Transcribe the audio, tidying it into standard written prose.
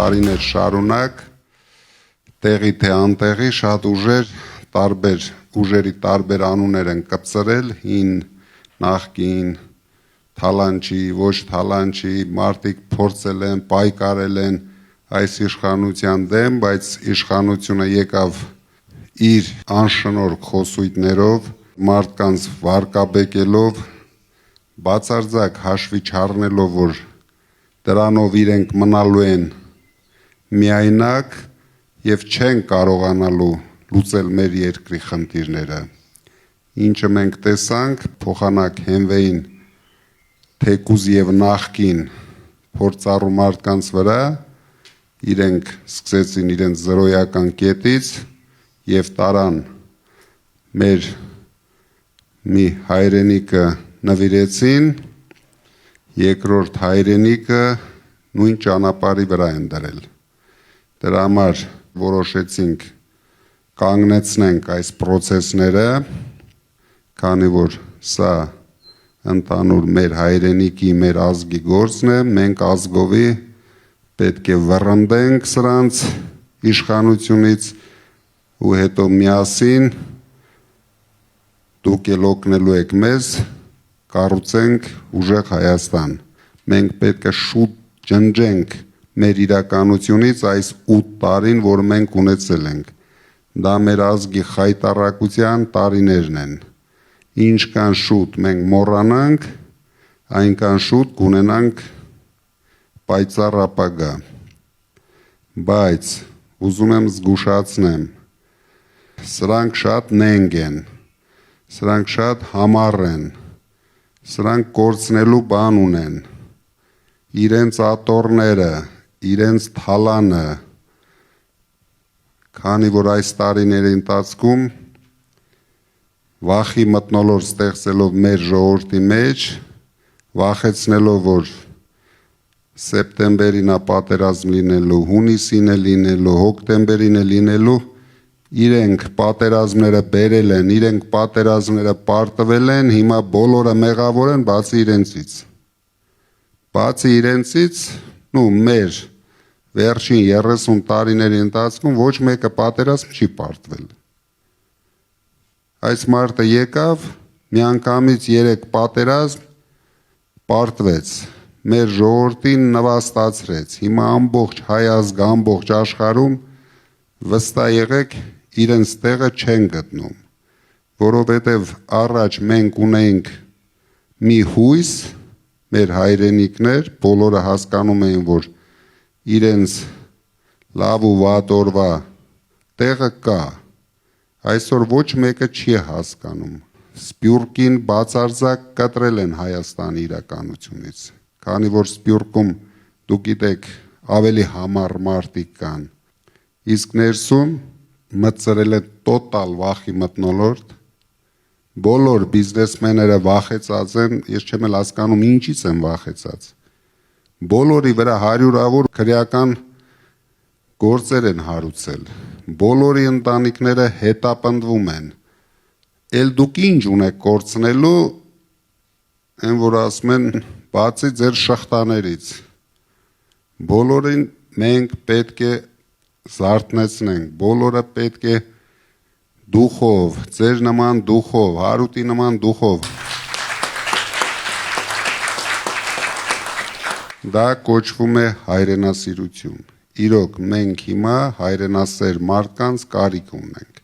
տարիներ շարունակ տեղի թե անտեղի շատ ուժերի տարբեր անուններ են կպցրել, հին, նախկին, թալանչի, ոչ թալանչի, մարդիկ փորձել են, պայքարել են այս իշխանության դեմ, բայց իշխանությունը եկավ իր անշնորհք խոսույթներով, մարդկանց վարկաբեկելով, բացարձակ հաշվի չառնելով, որ դրանով իրենք մնալու են միայնակ եւ չեն կարողանալու լուծել մեր երկրի խնդիրները, ինչը մենք տեսանք փոխանակ հենվեին թեկուզ եւ նախկին փորձառու մարդկանց վրա, իրենք սկսեցին իրենց զրոյական կետից եւ տարան մեր մի հայրենիքը նվիրեցին, երկրորդ հայրենիքը նույն ճանապարհի վրա են դրել։ Դրա համար որոշեցինք կանգնեցնենք այս process-ները, քանի որ սա ընդհանուր մեր հայրենիքի, մեր ազգի գործն է, մենք ազգովի պետք է վռնդենք սրանց իշխանությունից ու հետո միասին դուք էլ օգնելու եք մեզ, կառուցենք ուժեղ Հայաստան։ Մենք պետք է շուտ ջնջենք մեր իրականությունից այս 8 տարին, որ մենք ունեցել ենք։ Դա մեր ազգի խայտառակության տարիներն են։ Ինչքան շուտ մենք մոռանանք, այնքան շուտ կունենանք պայծառ ապագա։ Բայց ուզում եմ զգուշացնեմ, սրանք շատ նենգ են, սրանք շատ համառ են, սրանք կորցնելու բան ունեն, իրենց աթոռները, իրենց թալանը, քանի որ այս տարիների ընթացքում վախի մթնոլորտ ստեղծելով մեր ժողովրդի մեջ, վախեցնելով, որ սեպտեմբերին է պատերազմ լինելու, հունիսին է լինելու, հոկտեմբերին է լինելու, իրենք պատերազմները բերել են, իրենք պատերազմները պարտվել են, հիմա բոլորը մեղավոր են, բացի իրենցից։ Բացի իրենցից, մեր վերջին 30 տարիների ընթացքում ոչ մեկը պատերազմ չի պարտվել։ Այս մարդը եկավ, միանգամից 3 պատերազմ պարտվեց, մեր ժողովրդին նվաստացրեց, հիմա ամբողջ հայ ազգը, ամբողջ աշխարհում վստահ եղեք իրենց տեղը չեն գտնում, որովհետև առաջ մենք ունեինք մի հույս, մեր հայրենիքներ, բոլորը հասկանում էին, որ իրենց լավ ու վատ օրվա տեղը կա, այսօր ոչ մեկը չի հասկանում, Սփյուռքին բացարձակ կտրել են Հայաստանի իրականությունից, քանի որ Սփյուռքում դուք գիտեք ավելի համառ մարդիկ կան, իսկ ներսում մտցրել է տոտալ վախի մթնոլորտ, բոլոր բիզնեսմենները վախեցած են, ես չեմ էլ հասկանում ինչից են վախեցած, բոլորի վրա հարյուրավոր քրեական գործեր են հարուցել, բոլորի ընտանիքները հետապնդվում են, էլ դուք ինչ ունեք կորցնելու, են որ ասում են բացի ձեր շղթաներից, բոլորին մենք պետք է զարթնեցնենք, բոլորը պետք է դուխով, ձեր նման դուխով, Հարութի նման դուխով, դա կոչվում է հայրենասիրություն, իրոք մենք հիմա հայրենասեր մարդկանց կարիք ունենք,